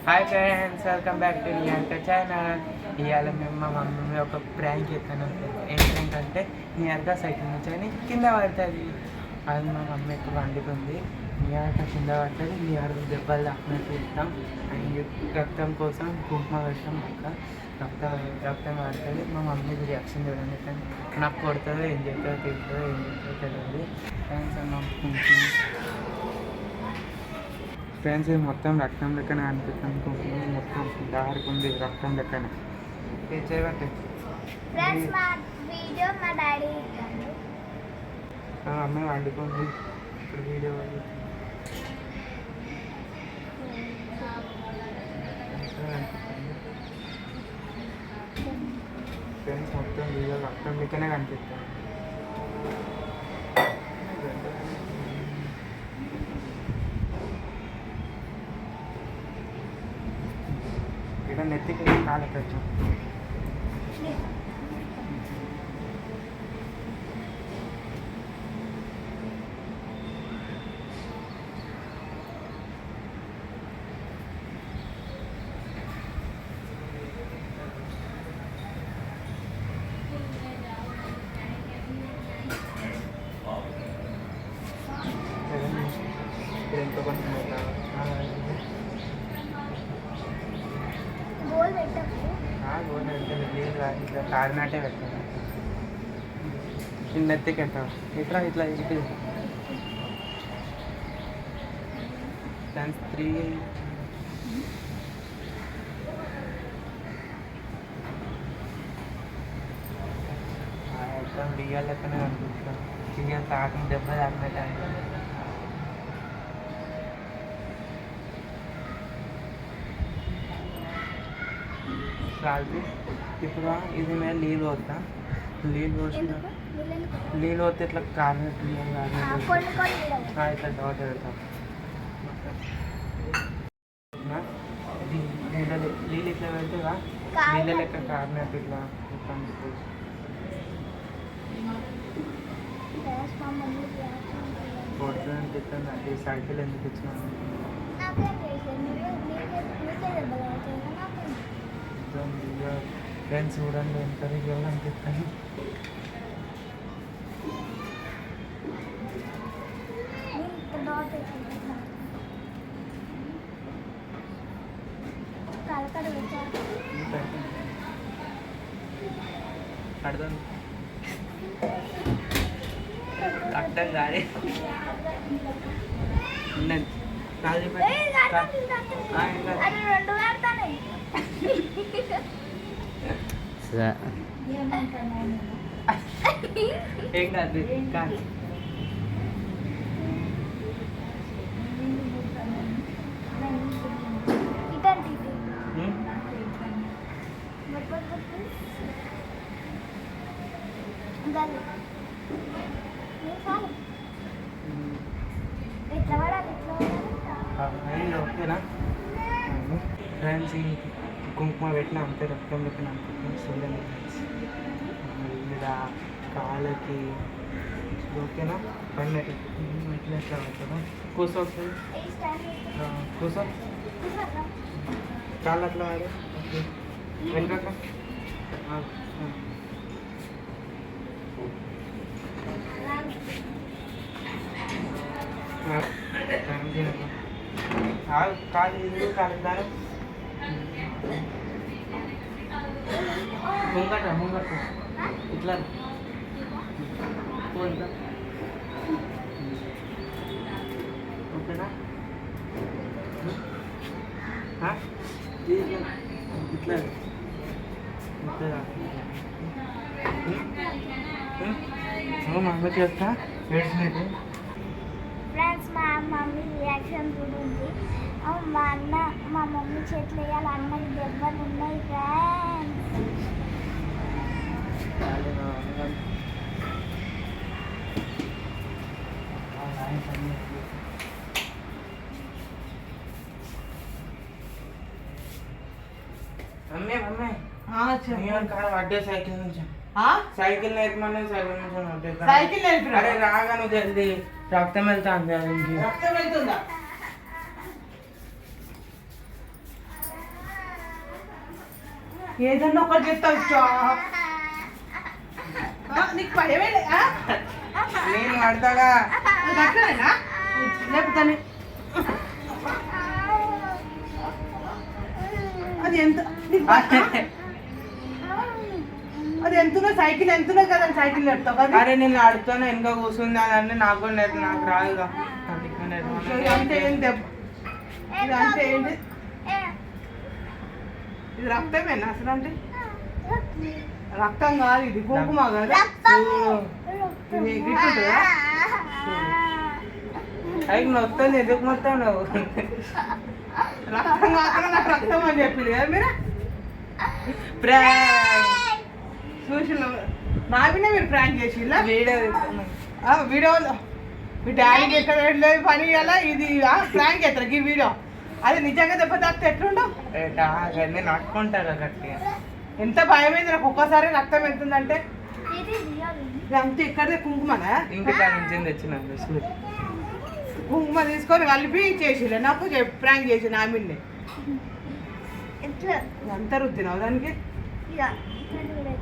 Hi friends, welcome back to Niyanka channel. ఇవాళ మేము మా మమ్మీ ఒక ప్రాంక్ చేస్తాను. ఏం ప్రాంక్ అంటే నియాంక సైకిల్ నుంచి కింద పడుతుంది. అది మా మమ్మీ ఎక్కువ వండుతుంది. నియాంక కింద పడుతుంది, నియాంక దెబ్బలు తాకినట్టు ఇస్తాం. అండ్ రక్తం కోసం కుంకుమ పెడతాం. రక్తం పడుతుంది. మా మమ్మీ రియాక్షన్ చూడండి. నాకు కొడుతుందో ఏం చేస్తుందో తింటుందో ఏం చేస్తుందో తెలియదు. ఫ్రెండ్స్ కుంకుమ ఫ్రెండ్స్ ఇది మొత్తం రక్తం లెక్కనే అనిపిస్తుంది. కుంకుమ మొత్తం డార్క్ ఉంది, రక్తం లెక్కనే. చేయబట్టే అమ్మాయి వండుకుంది. ఇప్పుడు వీడియో ఫ్రెండ్స్ మొత్తం వీడియో రక్తం లెక్కనే కనిపిస్తుంది. ఇక్కడ నెత్తికి కాలు పెట్టాం. ఎంతో కొంచెం గోల్ ఇట్లా కారినాటే పెట్టాను. చిన్న ఎత్తికి పెట్టాను. ఇట్లా ఇట్లా ఇటు డాన్స్ 3 మొత్తం బియ్యాలు లెక్కనే కనిపిస్తాం. బియ్యం తాకిన దెబ్బ తాకినట్టు. ఇప్పుడు ఇది మీద నీళ్ళు వద్దా, నీళ్ళు వస్తే ఇట్లా కారినట్టు ఇట్లా డౌట్ పెడతాం. నీళ్ళు ఇట్లా పెడుతుందా, నీళ్ళ లెక్క కారినట్టు ఇట్లా కొడుతుందని చెప్తాను. అది సైకిల్ ఎందుకు ఇచ్చినాను. ఫ్రెండ్స్ చూడండి ఎంత రిజల్ అనిపిస్తాయి. అర్థం అర్థం కాదు. ఏం కాదు కాదు. ఓకేనా ఫ్రెండ్స్, ఈ కుంకుమ పెట్టిన అంతే రక్తం పెట్టిన చూడండి ఫ్రెండ్స్. ఇలా కాళ్ళకి ఓకేనా పైన ఇట్లా ఎట్లా అవుతుందా. కూర్చో కూర్చో, కాళ్ళు అట్లా వాడు వెనక కాలు ఇది కాలు దాని ముంగట ఇట్లా ఓకేనా. ఇట్లా మా అమ్మ చేస్తా ఏడ్చినట్టు. ఫ్రెండ్స్ మా మమ్మీ రియాక్షన్ చూడండి. మా మమ్మీ చేతులు వేయాలి. అన్నకి దెబ్బలు ఉన్నాయి ఫ్రెండ్స్. మమ్మీ మమ్మీ పడ్డే సైకిల్ నుంచి సైకిల్ నేర్పమని సైకిల్ నుంచి సైకిల్ నేర్పి. అరే రాగా నువ్వు జల్దీ రక్తం వెళ్తా రక్తం వెళ్తుందా? ఏదన్నా ఒకటి చెప్తావు నీకు భయమే లేదా? నేను పడతాగా. అది అట్లనేనా? లేపుతానే అది ఎంత నీకు అది ఎంతున్నా సైకిల్ ఎంతున్నా కదా సైకిల్ నేర్పుతావు కదా. అరే నేను ఆడుతాను వెనక కూర్చుంది అదన్నీ నాకు కూడా నాకు రాదుగా. ఇది అంటే ఏం దెబ్బ ఇది అంటే ఏంటి ఇది రక్తమేనా అసలు అంటే రక్తం కాదు ఇది కుంకుమ కదా ఇది గిట్టుంటుందా అవి మొత్తం ఎందుకు మొత్తం నువ్వు రక్తం కాకుండా నాకు రక్తం అని చెప్పింది కదా మీరు చూసి నా వినే మీరు ప్రాంక్ చేసిల్లా వీడియో వీడియోలో మీ డాడీకి ఎక్కడ లేదు పని ఇవ్వాలా ఇది ప్రాంక్ చేస్తారు ఈ వీడియో అది నిజంగా దెబ్బ తాకితే ఎట్లుండవు నేను అట్టుకుంటా గట్టిగా. ఎంత భయమైంది నాకు ఒక్కసారి రక్తం వెళ్తుందంటే ఇది రియల్ ఇది అంతా ఇక్కడే కుంకుమనా ఇంటికాడ నుంచి తెచ్చినాను స్వీట్. కుంకుమ తీసుకొని కలిపి చేసిలే నాకు ప్రాంక్ చేసి ఆమెని ఇట్లా అంతా రుద్దినావు దానికి ఇలా ఇట్లా చూడండి.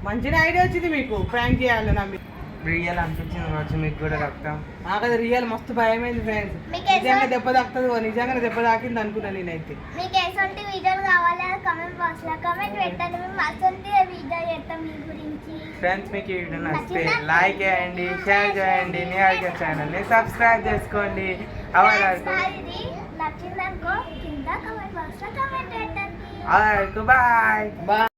మంచిగా ఐడియా వచ్చింది మీకు ప్రాంక్ చేయాలి నా మీకు రియల్ అనిపించింది కావచ్చు మీకు కూడా రక్తం. నాకు అది రియల్ మస్తు భయమైంది ఫ్రెండ్స్ మీకు ఎట్లా- నిజంగా దెబ్బ తాకుతుంది నిజంగా దెబ్బ తాకింది అనుకున్నా నేనైతే మీకు ఎటువంటి వీడియోలు కావాలి అని కమెంట్ బాక్స్లో కమెంట్ పెట్టండి. మేము అటువంటి వీడియో చేస్తాం మీ గురించి. ఫ్రెండ్స్ మీకు ఈ వీడియో నచ్చితే లైక్ చేయండి, షేర్ చేయండి, నిహారిక ఛానల్ని సబ్స్క్రైబ్ చేసుకోండి. అవరకు ఇది నచ్చిందనుకో కింద కమెంట్ బాక్స్లో కమెంట్ పెట్టండి. బాయ్. బాయ్.